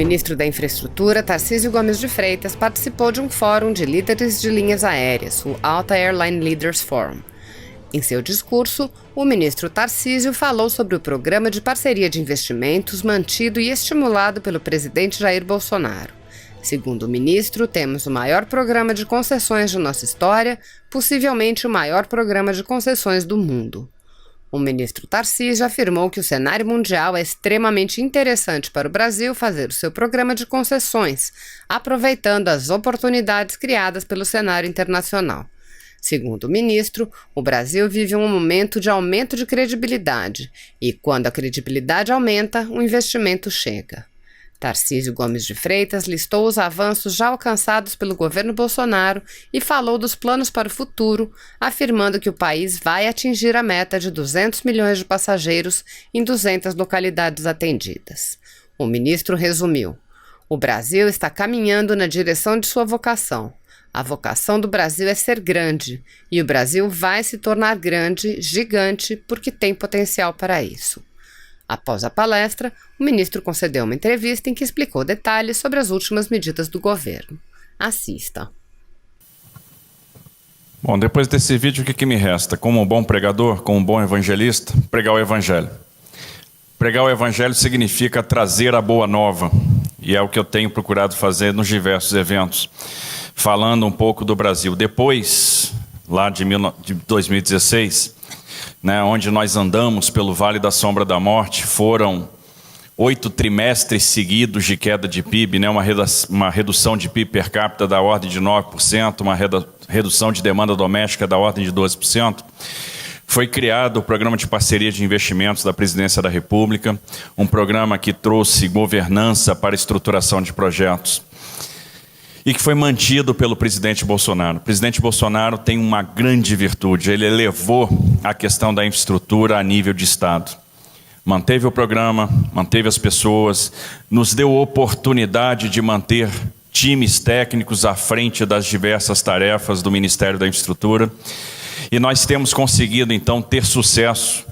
ministro da Infraestrutura, Tarcísio Gomes de Freitas, participou de um fórum de líderes de linhas aéreas, o Alta Airline Leaders Forum. Em seu discurso, o ministro Tarcísio falou sobre o programa de parceria de investimentos mantido e estimulado pelo presidente Jair Bolsonaro. Segundo o ministro, temos o maior programa de concessões de nossa história, possivelmente o maior programa de concessões do mundo. O ministro Tarcísio afirmou que o cenário mundial é extremamente interessante para o Brasil fazer o seu programa de concessões, aproveitando as oportunidades criadas pelo cenário internacional. Segundo o ministro, o Brasil vive um momento de aumento de credibilidade e, quando a credibilidade aumenta, o investimento chega. Tarcísio Gomes de Freitas listou os avanços já alcançados pelo governo Bolsonaro e falou dos planos para o futuro, afirmando que o país vai atingir a meta de 200 milhões de passageiros em 200 localidades atendidas. O ministro resumiu: o Brasil está caminhando na direção de sua vocação. A vocação do Brasil é ser grande, e o Brasil vai se tornar grande, gigante, porque tem potencial para isso. Após a palestra, o ministro concedeu uma entrevista em que explicou detalhes sobre as últimas medidas do governo. Assista. Bom, depois desse vídeo, o que me resta? Como um bom pregador, como um bom evangelista, pregar o evangelho. Pregar o evangelho significa trazer a boa nova, e é o que eu tenho procurado fazer nos diversos eventos, falando um pouco do Brasil. Depois, lá de 2016... onde nós andamos pelo Vale da Sombra da Morte, foram 8 trimestres seguidos de queda de PIB, uma redução de PIB per capita da ordem de 9%, uma redução de demanda doméstica da ordem de 12%. Foi criado o Programa de Parceria de Investimentos da Presidência da República, um programa que trouxe governança para a estruturação de projetos, e que foi mantido pelo presidente Bolsonaro. O presidente Bolsonaro tem uma grande virtude: ele elevou a questão da infraestrutura a nível de Estado. Manteve o programa, manteve as pessoas, nos deu oportunidade de manter times técnicos à frente das diversas tarefas do Ministério da Infraestrutura, e nós temos conseguido, então, ter sucesso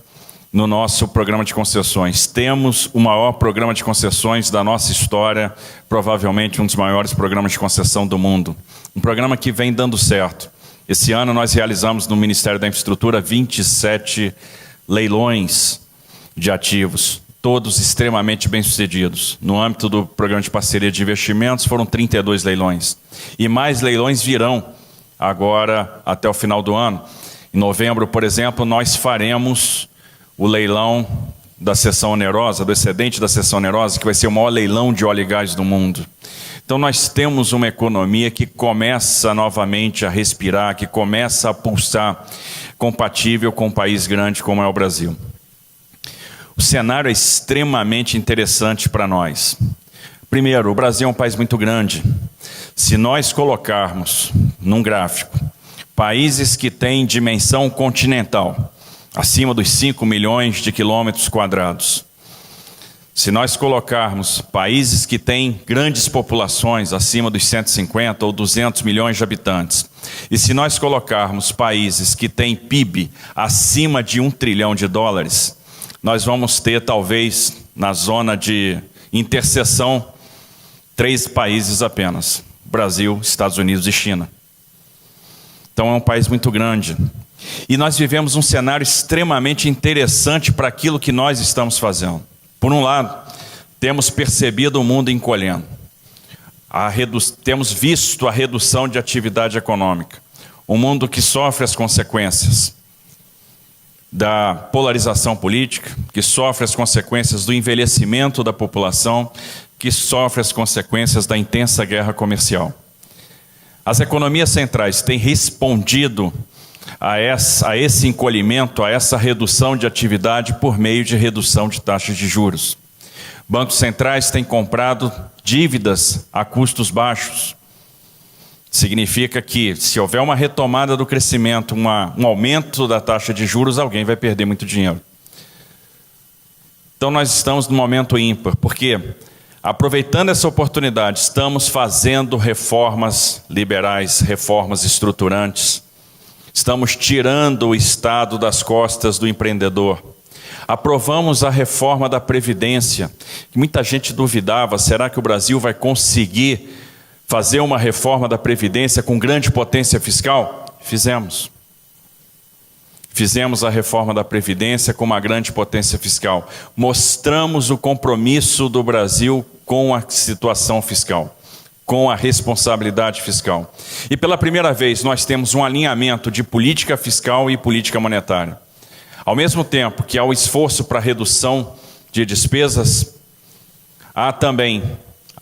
no nosso programa de concessões. Temos o maior programa de concessões da nossa história, provavelmente um dos maiores programas de concessão do mundo. Um programa que vem dando certo. Esse ano nós realizamos no Ministério da Infraestrutura 27 leilões de ativos, todos extremamente bem-sucedidos. No âmbito do Programa de Parceria de Investimentos foram 32 leilões. E mais leilões virão agora até o final do ano. Em novembro, por exemplo, nós faremos o leilão da seção onerosa, do excedente da seção onerosa, que vai ser o maior leilão de óleo e gás do mundo. Então nós temos uma economia que começa novamente a respirar, que começa a pulsar, compatível com um país grande como é o Brasil. O cenário é extremamente interessante para nós. Primeiro, o Brasil é um país muito grande. Se nós colocarmos num gráfico países que têm dimensão continental, acima dos 5 milhões de quilômetros quadrados. Se nós colocarmos países que têm grandes populações, acima dos 150 ou 200 milhões de habitantes, e se nós colocarmos países que têm PIB acima de $1 trilhão, nós vamos ter, talvez, na zona de interseção, 3 países apenas: Brasil, Estados Unidos e China. Então é um país muito grande. E nós vivemos um cenário extremamente interessante para aquilo que nós estamos fazendo. Por um lado, temos percebido o mundo encolhendo. Temos visto a redução de atividade econômica. Um mundo que sofre as consequências da polarização política, que sofre as consequências do envelhecimento da população, que sofre as consequências da intensa guerra comercial. As economias centrais têm respondido a esse encolhimento, a essa redução de atividade por meio de redução de taxas de juros. Bancos centrais têm comprado dívidas a custos baixos. Significa que, se houver uma retomada do crescimento, um aumento da taxa de juros, alguém vai perder muito dinheiro. Então nós estamos num momento ímpar, porque, aproveitando essa oportunidade, estamos fazendo reformas liberais, reformas estruturantes. Estamos tirando o Estado das costas do empreendedor. Aprovamos a reforma da Previdência. Muita gente duvidava, será que o Brasil vai conseguir fazer uma reforma da Previdência com grande potência fiscal? Fizemos. Fizemos a reforma da Previdência com uma grande potência fiscal. Mostramos o compromisso do Brasil com a situação fiscal, com a responsabilidade fiscal. E pela primeira vez nós temos um alinhamento de política fiscal e política monetária. Ao mesmo tempo que há o esforço para a redução de despesas, há também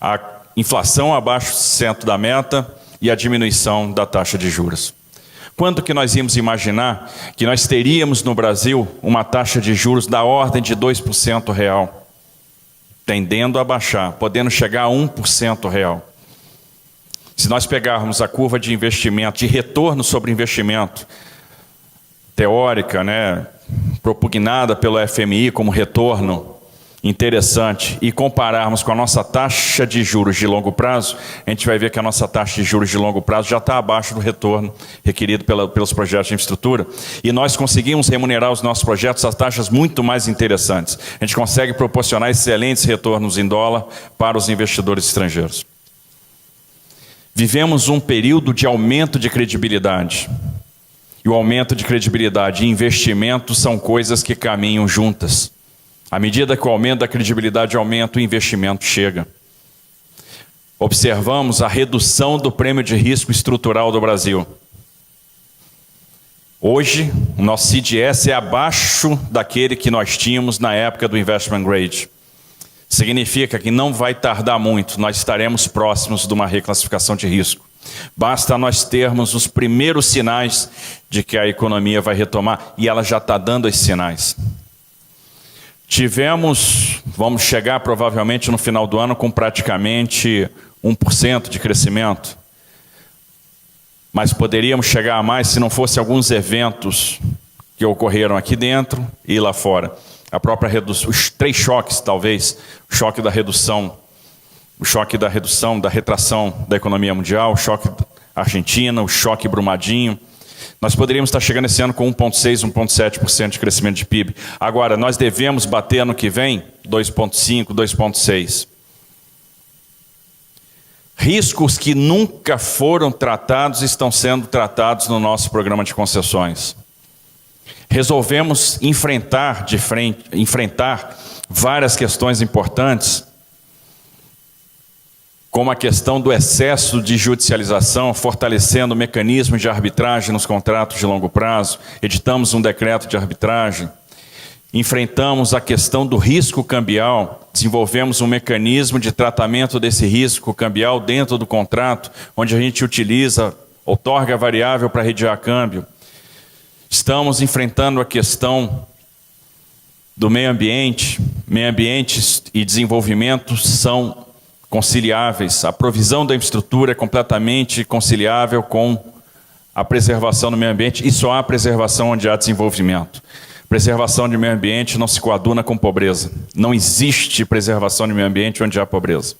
a inflação abaixo do centro da meta e a diminuição da taxa de juros. Quando que nós íamos imaginar que nós teríamos no Brasil uma taxa de juros da ordem de 2% real, tendendo a baixar, podendo chegar a 1% real? Se nós pegarmos a curva de investimento, de retorno sobre investimento, teórica, propugnada pelo FMI como retorno interessante, e compararmos com a nossa taxa de juros de longo prazo, a gente vai ver que a nossa taxa de juros de longo prazo já está abaixo do retorno requerido pelos projetos de infraestrutura, e nós conseguimos remunerar os nossos projetos a taxas muito mais interessantes. A gente consegue proporcionar excelentes retornos em dólar para os investidores estrangeiros. Vivemos um período de aumento de credibilidade. E o aumento de credibilidade e investimento são coisas que caminham juntas. À medida que o aumento da credibilidade aumenta, o investimento chega. Observamos a redução do prêmio de risco estrutural do Brasil. Hoje, o nosso CDS é abaixo daquele que nós tínhamos na época do Investment Grade. Significa que não vai tardar muito, nós estaremos próximos de uma reclassificação de risco. Basta nós termos os primeiros sinais de que a economia vai retomar, e ela já está dando esses sinais. Vamos chegar provavelmente no final do ano com praticamente 1% de crescimento. Mas poderíamos chegar a mais se não fosse alguns eventos que ocorreram aqui dentro e lá fora. A própria redução, os 3 choques talvez, o choque da redução, da retração da economia mundial, o choque Argentina, o choque Brumadinho. Nós poderíamos estar chegando esse ano com 1,6%, 1,7% de crescimento de PIB. Agora, nós devemos bater ano que vem 2,5%, 2,6%. Riscos que nunca foram tratados estão sendo tratados no nosso programa de concessões. Resolvemos enfrentar várias questões importantes, como a questão do excesso de judicialização, fortalecendo o mecanismo de arbitragem nos contratos de longo prazo, editamos um decreto de arbitragem, enfrentamos a questão do risco cambial, desenvolvemos um mecanismo de tratamento desse risco cambial dentro do contrato, onde a gente outorga variável para redear câmbio. Estamos enfrentando a questão do meio ambiente e desenvolvimento são conciliáveis. A provisão da infraestrutura é completamente conciliável com a preservação do meio ambiente, e só há preservação onde há desenvolvimento. Preservação de meio ambiente não se coaduna com pobreza. Não existe preservação de meio ambiente onde há pobreza.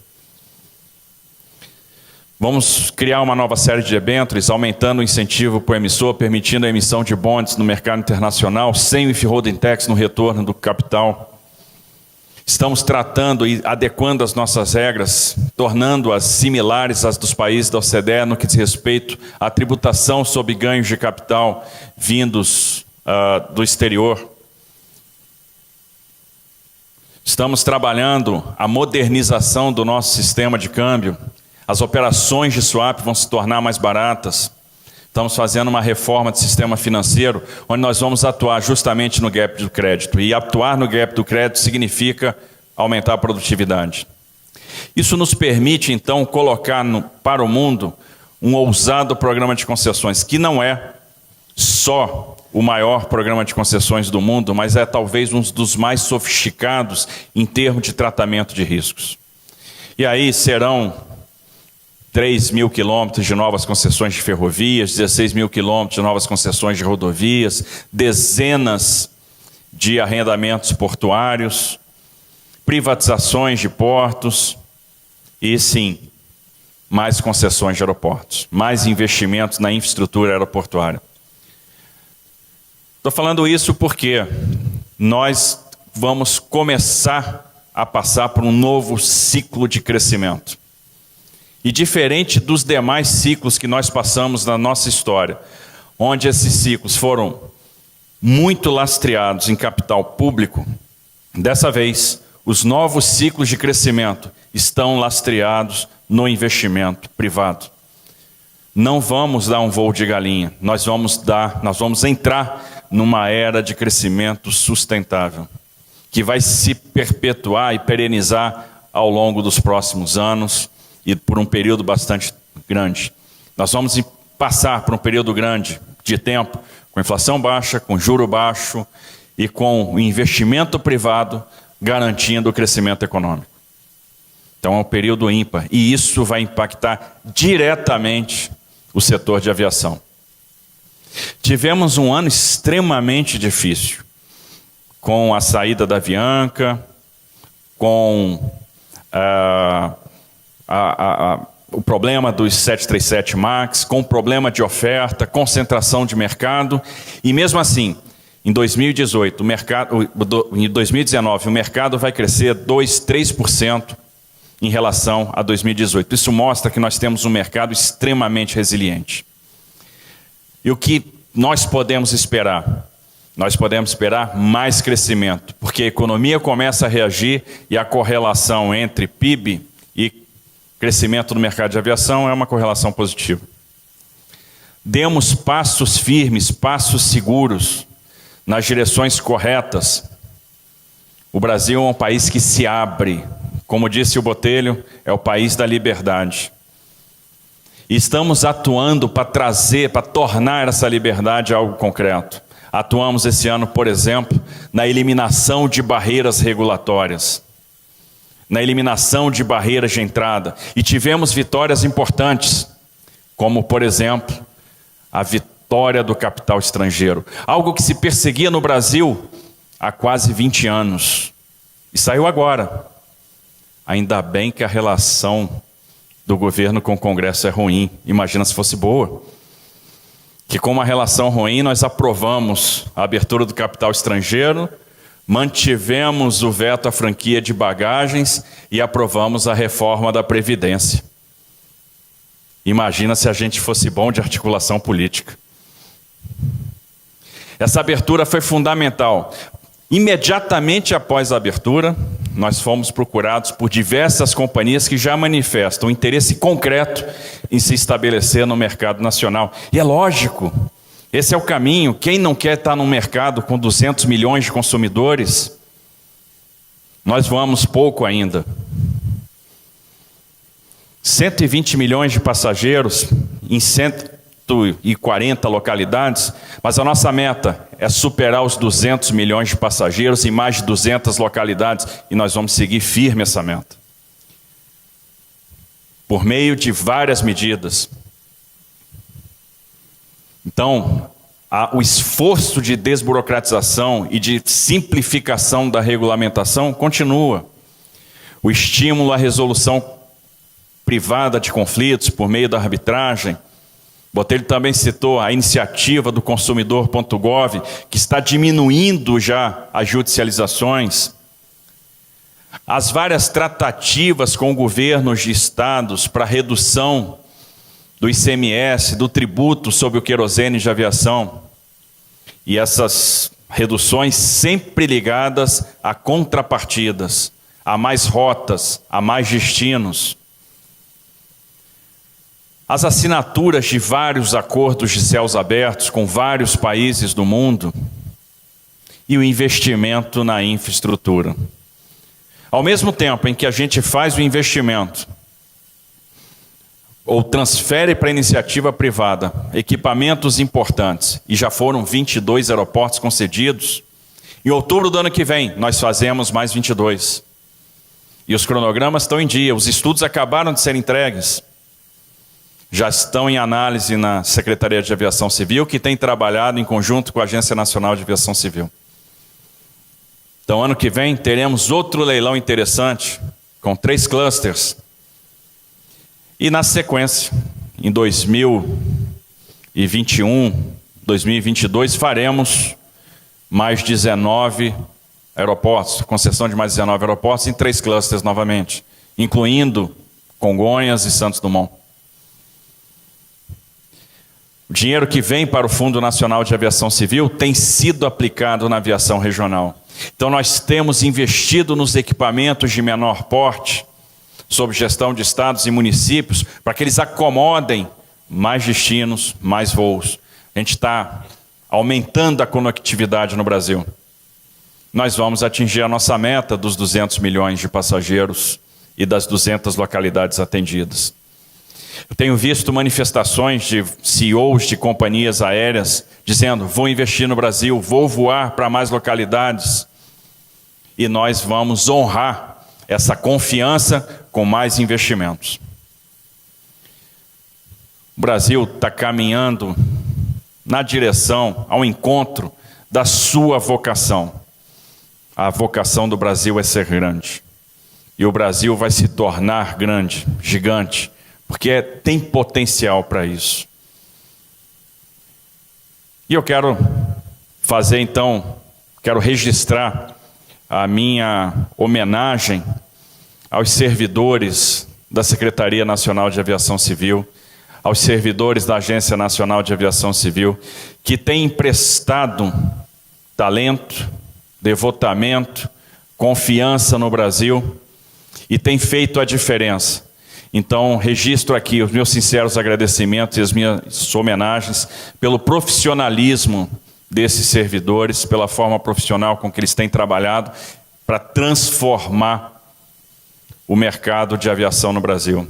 Vamos criar uma nova série de debêntures, aumentando o incentivo para o emissor, permitindo a emissão de bonds no mercado internacional, sem o withholding tax no retorno do capital. Estamos tratando e adequando as nossas regras, tornando-as similares às dos países da OCDE no que diz respeito à tributação sobre ganhos de capital vindos do exterior. Estamos trabalhando a modernização do nosso sistema de câmbio. As operações de swap vão se tornar mais baratas. Estamos fazendo uma reforma do sistema financeiro, onde nós vamos atuar justamente no gap do crédito. E atuar no gap do crédito significa aumentar a produtividade. Isso nos permite, então, colocar para o mundo um ousado programa de concessões, que não é só o maior programa de concessões do mundo, mas é talvez um dos mais sofisticados em termos de tratamento de riscos. E aí serão 3 mil quilômetros de novas concessões de ferrovias, 16 mil quilômetros de novas concessões de rodovias, dezenas de arrendamentos portuários, privatizações de portos e, sim, mais concessões de aeroportos, mais investimentos na infraestrutura aeroportuária. Estou falando isso porque nós vamos começar a passar por um novo ciclo de crescimento. E diferente dos demais ciclos que nós passamos na nossa história, onde esses ciclos foram muito lastreados em capital público, dessa vez, os novos ciclos de crescimento estão lastreados no investimento privado. Não vamos dar um voo de galinha, nós vamos entrar numa era de crescimento sustentável, que vai se perpetuar e perenizar ao longo dos próximos anos e por um período bastante grande. Nós vamos passar por um período grande de tempo, com inflação baixa, com juro baixo e com o investimento privado garantindo o crescimento econômico. Então é um período ímpar e isso vai impactar diretamente o setor de aviação. Tivemos um ano extremamente difícil, com a saída da Avianca, com o problema dos 737 MAX, com o problema de oferta, concentração de mercado, e mesmo assim, em 2018, em 2019, o mercado vai crescer 3% em relação a 2018. Isso mostra que nós temos um mercado extremamente resiliente. E o que nós podemos esperar? Nós podemos esperar mais crescimento, porque a economia começa a reagir e a correlação entre PIB e crescimento do mercado de aviação é uma correlação positiva. Demos passos firmes, passos seguros, nas direções corretas. O Brasil é um país que se abre. Como disse o Botelho, é o país da liberdade. E estamos atuando para tornar essa liberdade algo concreto. Atuamos esse ano, por exemplo, na eliminação de barreiras regulatórias, na eliminação de barreiras de entrada. E tivemos vitórias importantes, como, por exemplo, a vitória do capital estrangeiro. Algo que se perseguia no Brasil há quase 20 anos. E saiu agora. Ainda bem que a relação do governo com o Congresso é ruim. Imagina se fosse boa. Que com uma relação ruim nós aprovamos a abertura do capital estrangeiro, mantivemos o veto à franquia de bagagens e aprovamos a reforma da Previdência. Imagina se a gente fosse bom de articulação política. Essa abertura foi fundamental. Imediatamente após a abertura, nós fomos procurados por diversas companhias que já manifestam interesse concreto em se estabelecer no mercado nacional. E é lógico, esse é o caminho. Quem não quer estar num mercado com 200 milhões de consumidores? Nós voamos pouco ainda. 120 milhões de passageiros em 140 localidades, mas a nossa meta é superar os 200 milhões de passageiros em mais de 200 localidades, e nós vamos seguir firme essa meta. Por meio de várias medidas. Então, o esforço de desburocratização e de simplificação da regulamentação continua. O estímulo à resolução privada de conflitos por meio da arbitragem. Botelho também citou a iniciativa do consumidor.gov, que está diminuindo já as judicializações. As várias tratativas com governos de estados para redução do ICMS, do tributo sobre o querosene de aviação. E essas reduções sempre ligadas a contrapartidas, a mais rotas, a mais destinos. As assinaturas de vários acordos de céus abertos com vários países do mundo e o investimento na infraestrutura. Ao mesmo tempo em que a gente faz o investimento ou transfere para a iniciativa privada equipamentos importantes, e já foram 22 aeroportos concedidos, em outubro do ano que vem nós fazemos mais 22. E os cronogramas estão em dia, os estudos acabaram de ser entregues. Já estão em análise na Secretaria de Aviação Civil, que tem trabalhado em conjunto com a Agência Nacional de Aviação Civil. Então, ano que vem, teremos outro leilão interessante, com 3 clusters. E na sequência, em 2021, 2022, faremos mais 19 aeroportos, concessão de mais 19 aeroportos em 3 clusters novamente, incluindo Congonhas e Santos Dumont. O dinheiro que vem para o Fundo Nacional de Aviação Civil tem sido aplicado na aviação regional. Então nós temos investido nos equipamentos de menor porte, sob gestão de estados e municípios, para que eles acomodem mais destinos, mais voos. A gente está aumentando a conectividade no Brasil. Nós vamos atingir a nossa meta dos 200 milhões de passageiros e das 200 localidades atendidas. Eu tenho visto manifestações de CEOs de companhias aéreas dizendo: vou investir no Brasil, vou voar para mais localidades. E nós vamos honrar essa confiança com mais investimentos. O Brasil está caminhando na direção, ao encontro da sua vocação. A vocação do Brasil é ser grande. E o Brasil vai se tornar grande, gigante, porque tem potencial para isso. E eu quero fazer então, quero registrar a minha homenagem aos servidores da Secretaria Nacional de Aviação Civil, aos servidores da Agência Nacional de Aviação Civil, que têm emprestado talento, devotamento, confiança no Brasil e têm feito a diferença. Então, registro aqui os meus sinceros agradecimentos e as minhas homenagens pelo profissionalismo desses servidores, pela forma profissional com que eles têm trabalhado para transformar o mercado de aviação no Brasil.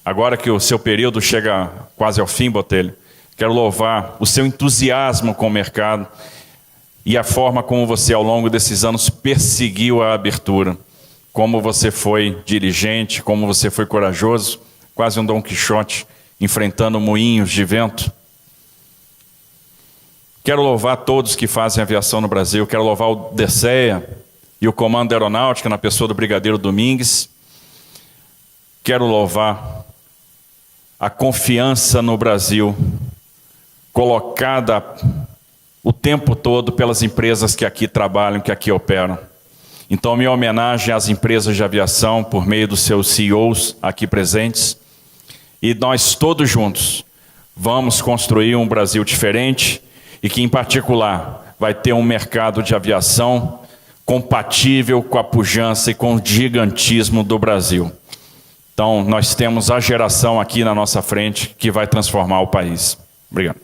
Agora que o seu período chega quase ao fim, Botelho, quero louvar o seu entusiasmo com o mercado e a forma como você, ao longo desses anos, perseguiu a abertura. Como você foi diligente, como você foi corajoso, quase um Dom Quixote, enfrentando moinhos de vento. Quero louvar todos que fazem aviação no Brasil, quero louvar o DECEA e o Comando da Aeronáutica, na pessoa do Brigadeiro Domingues. Quero louvar a confiança no Brasil, colocada o tempo todo pelas empresas que aqui trabalham, que aqui operam. Então, minha homenagem às empresas de aviação, por meio dos seus CEOs aqui presentes. E nós todos juntos vamos construir um Brasil diferente e que, em particular, vai ter um mercado de aviação compatível com a pujança e com o gigantismo do Brasil. Então, nós temos a geração aqui na nossa frente que vai transformar o país. Obrigado.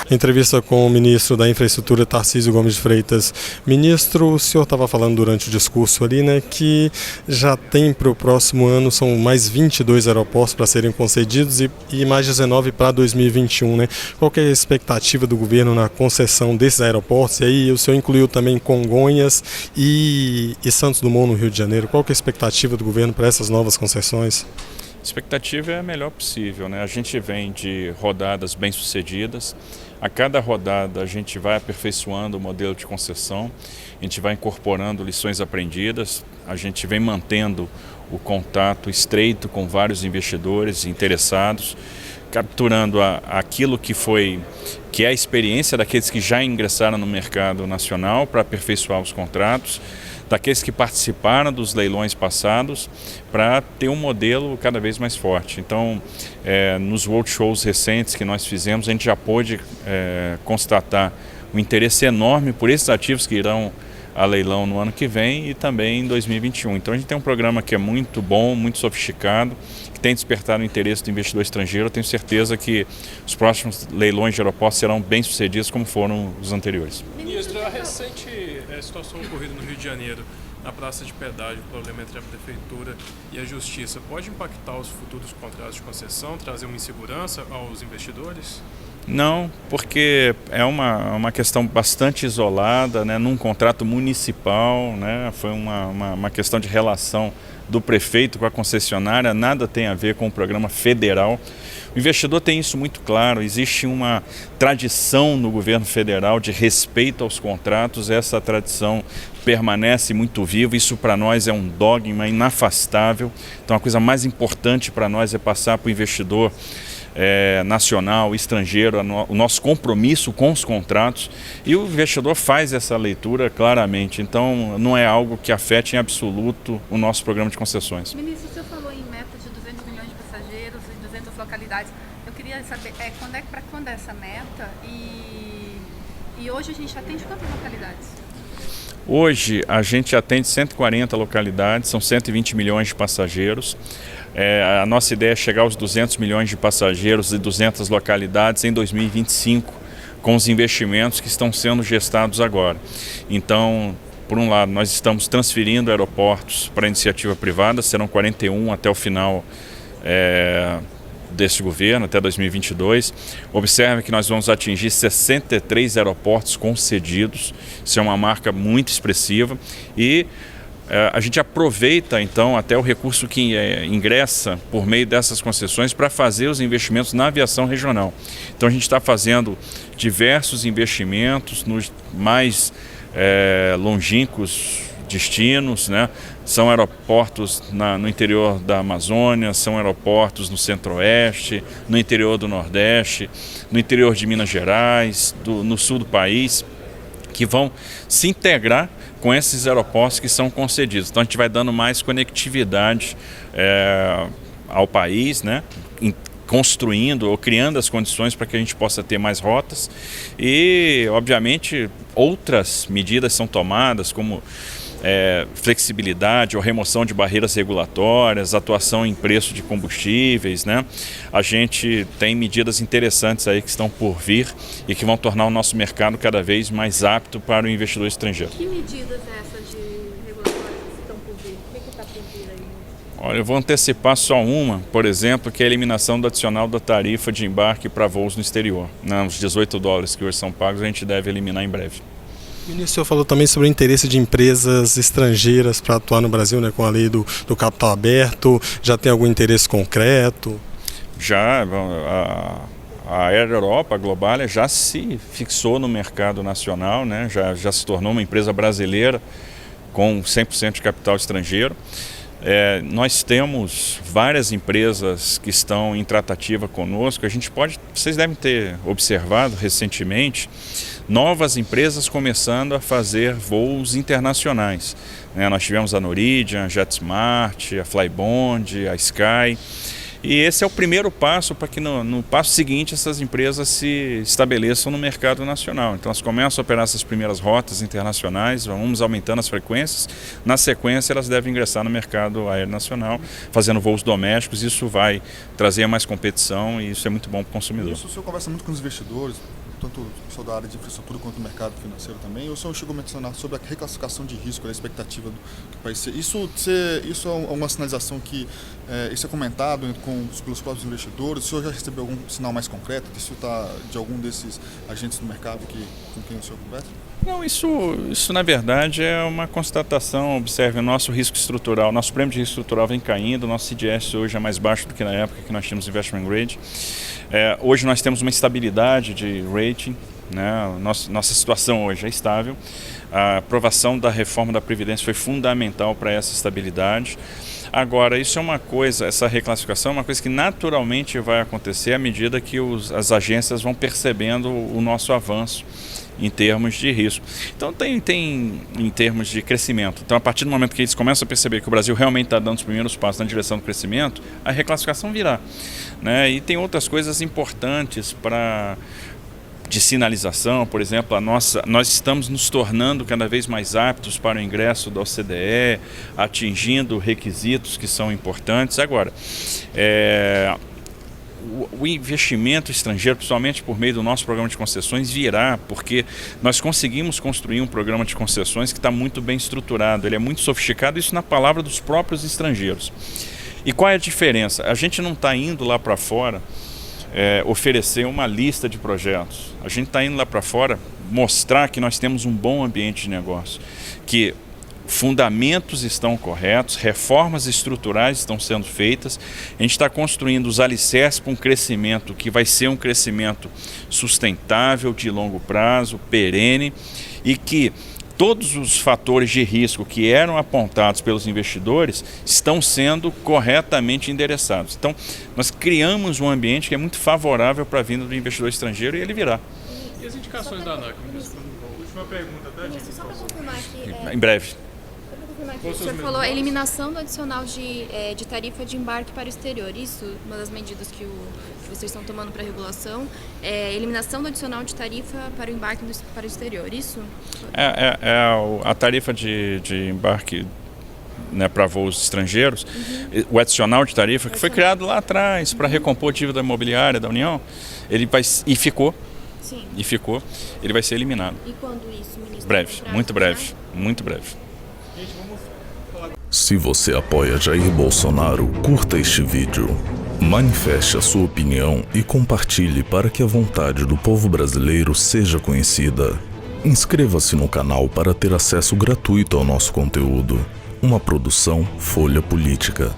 Entrevista com o ministro da Infraestrutura, Tarcísio Gomes de Freitas. Ministro, o senhor estava falando durante o discurso ali, né, que já tem para o próximo ano, são mais 22 aeroportos para serem concedidos e mais 19 para 2021, né? Qual que é a expectativa do governo na concessão desses aeroportos? E aí o senhor incluiu também Congonhas e Santos Dumont, no Rio de Janeiro. Qual que é a expectativa do governo para essas novas concessões? A expectativa é a melhor possível, né? A gente vem de rodadas bem-sucedidas. A cada rodada a gente vai aperfeiçoando o modelo de concessão, a gente vai incorporando lições aprendidas, a gente vem mantendo o contato estreito com vários investidores interessados, capturando aquilo que é a experiência daqueles que já ingressaram no mercado nacional para aperfeiçoar os contratos, daqueles que participaram dos leilões passados, para ter um modelo cada vez mais forte. Então, nos roadshows recentes que nós fizemos, a gente já pôde constatar um interesse enorme por esses ativos que irão a leilão no ano que vem e também em 2021. Então, a gente tem um programa que é muito bom, muito sofisticado, que tem despertado o interesse do investidor estrangeiro. Eu tenho certeza que os próximos leilões de aeroportos serão bem-sucedidos como foram os anteriores. Ministro, a recente situação ocorrida no Rio de Janeiro, na praça de pedágio, o problema entre a Prefeitura e a Justiça, pode impactar os futuros contratos de concessão, trazer uma insegurança aos investidores? Não, porque é uma questão bastante isolada, né, num contrato municipal, né, foi uma questão de relação do prefeito com a concessionária, nada tem a ver com o programa federal. O investidor tem isso muito claro, existe uma tradição no governo federal de respeito aos contratos, essa tradição permanece muito viva, isso para nós é um dogma inafastável. Então a coisa mais importante para nós é passar para o investidor nacional, estrangeiro, o nosso compromisso com os contratos, e o investidor faz essa leitura claramente. Então, não é algo que afete em absoluto o nosso programa de concessões. Ministro, o senhor falou em meta de 200 milhões de passageiros e 200 localidades. Eu queria saber para quando é essa meta e hoje a gente atende quantas localidades? Hoje a gente atende 140 localidades, são 120 milhões de passageiros. A nossa ideia é chegar aos 200 milhões de passageiros e 200 localidades em 2025, com os investimentos que estão sendo gestados agora. Então, por um lado, nós estamos transferindo aeroportos para a iniciativa privada, serão 41 até o final deste governo, até 2022. Observe que nós vamos atingir 63 aeroportos concedidos, isso é uma marca muito expressiva, e a gente aproveita então até o recurso que ingressa por meio dessas concessões para fazer os investimentos na aviação regional. Então a gente está fazendo diversos investimentos nos mais longínquos destinos, né? São aeroportos no interior da Amazônia, são aeroportos no Centro-Oeste, no interior do Nordeste, no interior de Minas Gerais, no sul do país, que vão se integrar com esses aeroportos que são concedidos. Então a gente vai dando mais conectividade ao país, né? Construindo ou criando as condições para que a gente possa ter mais rotas e, obviamente, outras medidas são tomadas, como flexibilidade ou remoção de barreiras regulatórias, atuação em preço de combustíveis, né? A gente tem medidas interessantes aí que estão por vir e que vão tornar o nosso mercado cada vez mais apto para o investidor estrangeiro. Que medidas essas de regulatórias estão por vir? O que está por vir aí? Olha, eu vou antecipar só uma, por exemplo, que é a eliminação do adicional da tarifa de embarque para voos no exterior. Os $18 que hoje são pagos a gente deve eliminar em breve. Ministro, o senhor falou também sobre o interesse de empresas estrangeiras para atuar no Brasil, né, com a lei do capital aberto. Já tem algum interesse concreto? Já, a Air Europa, a Globalia, já se fixou no mercado nacional, né, já se tornou uma empresa brasileira com 100% de capital estrangeiro. Nós temos várias empresas que estão em tratativa conosco. Vocês devem ter observado recentemente novas empresas começando a fazer voos internacionais. Nós tivemos a Norwegian, a JetSmart, a Flybond, a Sky. E esse é o primeiro passo para que no passo seguinte essas empresas se estabeleçam no mercado nacional. Então elas começam a operar essas primeiras rotas internacionais, vamos aumentando as frequências. Na sequência elas devem ingressar no mercado aéreo nacional, fazendo voos domésticos. Isso vai trazer mais competição e isso é muito bom para o consumidor. Isso o senhor conversa muito com os investidores, tanto o pessoal da área de infraestrutura quanto do mercado financeiro também. O senhor chegou a mencionar sobre a reclassificação de risco, a expectativa do país ser. Isso é uma sinalização que isso é comentado pelos próprios investidores. O senhor já recebeu algum sinal mais concreto de algum desses agentes do mercado com quem o senhor conversa? Não, isso na verdade é uma constatação. Observe, o nosso risco estrutural, nosso prêmio de risco estrutural vem caindo, o nosso CDS hoje é mais baixo do que na época que nós tínhamos investment grade. Hoje nós temos uma estabilidade de rating, né? Nossa situação hoje é estável. A aprovação da reforma da Previdência foi fundamental para essa estabilidade. Agora, isso é uma coisa, essa reclassificação é uma coisa que naturalmente vai acontecer à medida que as agências vão percebendo o nosso avanço em termos de risco. Então tem em termos de crescimento. Então a partir do momento que eles começam a perceber que o Brasil realmente está dando os primeiros passos na direção do crescimento, a reclassificação virá, né? E tem outras coisas importantes de sinalização, por exemplo, nós estamos nos tornando cada vez mais aptos para o ingresso da OCDE, atingindo requisitos que são importantes. Agora, o investimento estrangeiro, principalmente por meio do nosso programa de concessões, virá, porque nós conseguimos construir um programa de concessões que está muito bem estruturado, ele é muito sofisticado, isso na palavra dos próprios estrangeiros. E qual é a diferença? A gente não está indo lá para fora oferecer uma lista de projetos. A gente está indo lá para fora mostrar que nós temos um bom ambiente de negócio, que fundamentos estão corretos, reformas estruturais estão sendo feitas, a gente está construindo os alicerces para um crescimento que vai ser um crescimento sustentável, de longo prazo, perene, e que todos os fatores de risco que eram apontados pelos investidores estão sendo corretamente endereçados. Então, nós criamos um ambiente que é muito favorável para a vinda do investidor estrangeiro e ele virá. E as indicações da ANAC, ministro? Última pergunta, tá, gente? Só para confirmar aqui. Em breve. O senhor falou a eliminação do adicional de tarifa de embarque para o exterior. Isso, uma das medidas que vocês estão tomando para a regulação, é eliminação do adicional de tarifa para o embarque para o exterior. Isso? A tarifa de embarque, né, para voos estrangeiros, o adicional de tarifa que foi criado lá atrás para recompor a dívida imobiliária da União, ele vai ficou. Sim. E ficou. Ele vai ser eliminado. E quando isso, ministro? Breve, muito breve, muito breve. Se você apoia Jair Bolsonaro, curta este vídeo. Manifeste a sua opinião e compartilhe para que a vontade do povo brasileiro seja conhecida. Inscreva-se no canal para ter acesso gratuito ao nosso conteúdo. Uma produção Folha Política.